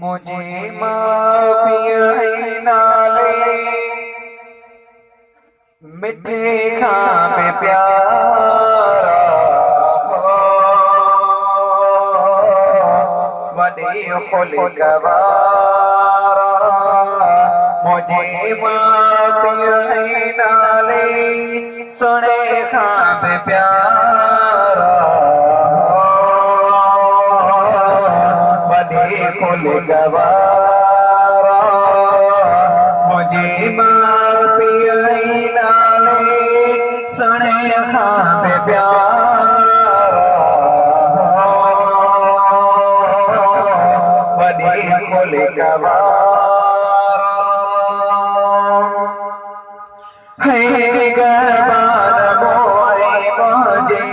मुझे माँ पिया नाले मिठे खां प्यारा वॾे खुलिक वारा मुझे माँ पिया नाले सुणे खां प्यारा वॾे खुलिक वारा मुझे माँ पिया नाले सुणे खां प्यारा वॾे खुलिक वारा है निगहबान मोए मुझे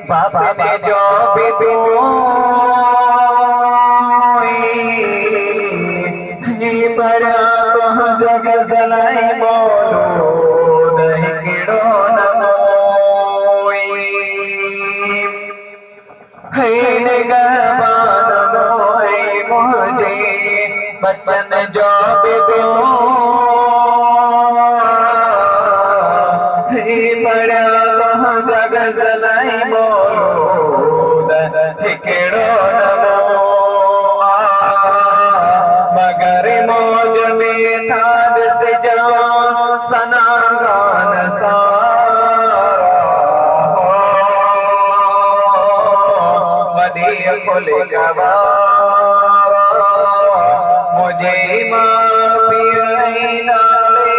बाप ने जो भी बड़ा तो जग सलाई बोलो दही किड़ो न मोई है निगहबान मोए मुझे बचन जो भी बड़ा तो जग सलाई बोलो दही किड़ो न मगर मौज में थान से जाओ सना गान सारा वॾे खुलिक वारा मुझे माँ पिया नाले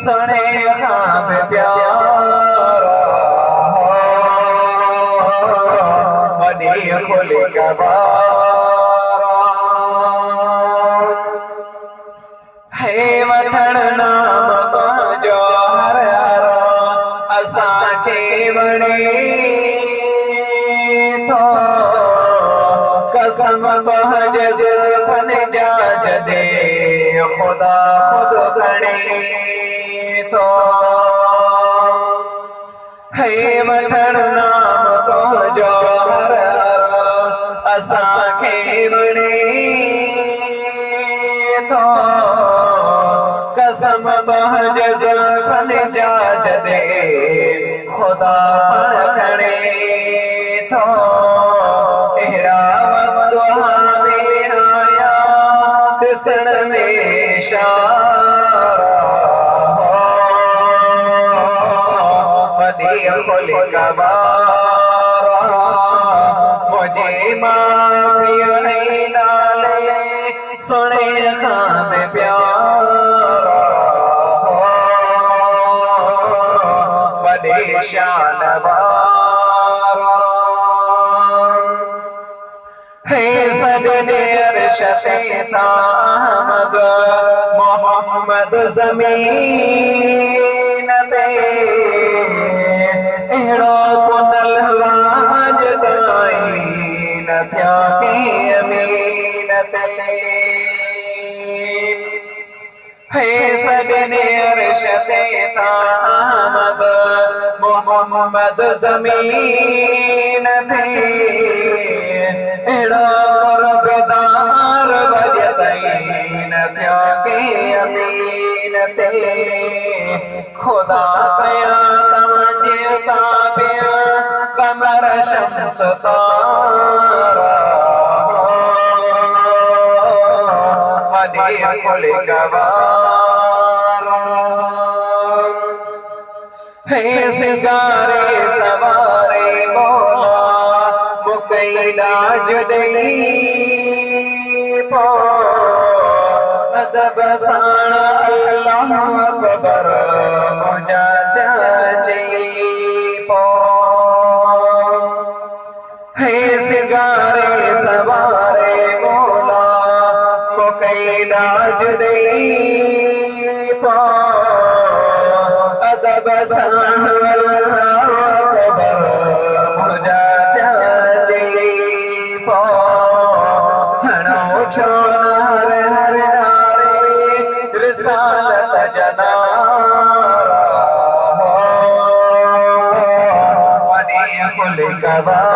सुणे खां प्यारा वॾे खुलिक वारा है वठण नाम तुंहिंजो हर हर असांखे वणे थो कसम तुंहिंजे ज़ुल्फ़नि जा जॾे ख़ुदा ख़ुदि खणे थो है वठण नाम तुंहिंजो हर हर असांखे वणे थो कसम तुंहिंजे ज़ुल्फ़नि जा जॾे ख़ुदा पण खणे थो अहिड़ा वक़्तुहा में आया ॾिसण में इशारा वॾे खुलिक वारा मुझे माँ पिया नाले सुणे खां प्यारा वॾे शान वारा है सजने अर्श ते तामद मोहम्मद ज़मीन ते अहिड़ो पुनल लाज ताईं न थिया कंहिं अमीन ते है सजने अर्श ते तामद मोहम्मद ज़मीन ते अहिड़ो क़ुर्बदार वॼ ताईं न थियो कंहिं अमीन ते ख़ुदा कया तव्हांजे ताबिया कमर शम्स तारा वॾे खुलिक वारा है सिंगारे सवारे बोला मुकैला जुॾई पो अदब साण अल्लाह अकबर मुंहिंजा चई पो है सिंगारे सवारे बोला मुकैला जुॾई पो अदब साण अल्लाह अकबर मुंहिंजा चई पो हणो छो हर हर नारे रिसालत जनारा खुल कवारा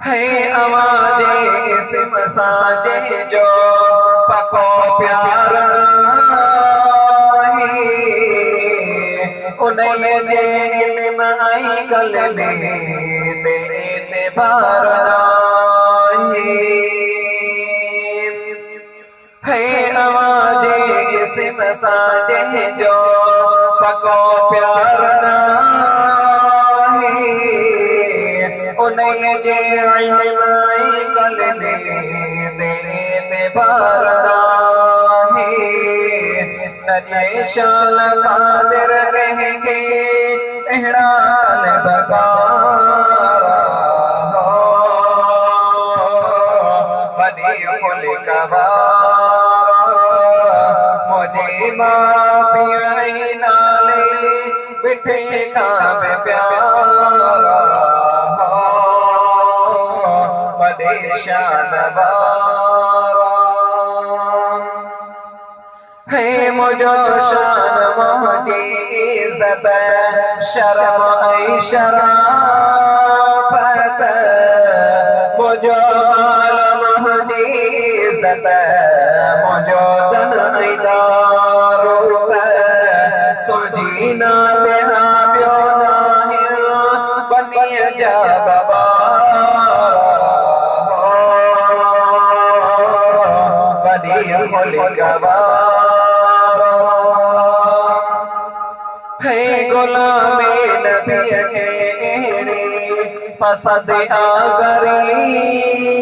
है आवाजे इस्म साजे जो पको प्यार नाही उन्हें जे इल्म आई कलमे मेरे बार नाही है आवाजे इस्म साजे जो पको प्यार नाही उन्हें जे इल्म आई कलमे मेरे बार नाही नजे शाल कादिर कह के एहड़ा कल बकारा वदी खुल कवारा मुझे माँ पियाई नाले बिठे खाब प्यारा वदी शानवारा है मुझो शान मुझे इज्जत शर्म आई शराफत मुझो माल मुझे इज्जत मुझो धन इदारूत तुझी ना बिना ब्यो नाहिल बनिए जा बाबा बनी खुल कवारा है गुलामे नबी के एड़ी पसंद आ गरीबी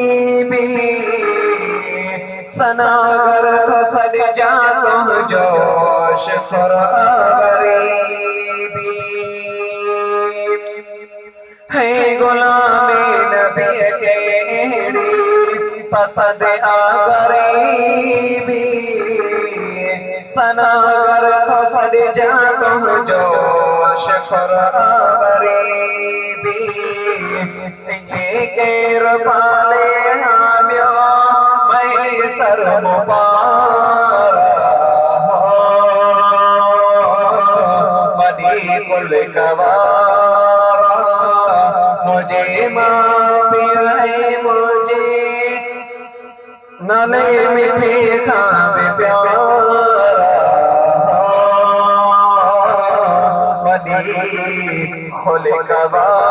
सनागर तो सद जा तो जोश फर गरीबी है गुलामे नबी के एड़ी पसंद आ गरीबी सनागर तो सद जा तो जोश फर गरीबी ये केर पाले आम्यो मैं सर मुबारा वदी खुल कवारा मुझे माँ पियाए मुझे नले मिठे खाब प्यारा वदी खुल कवारा।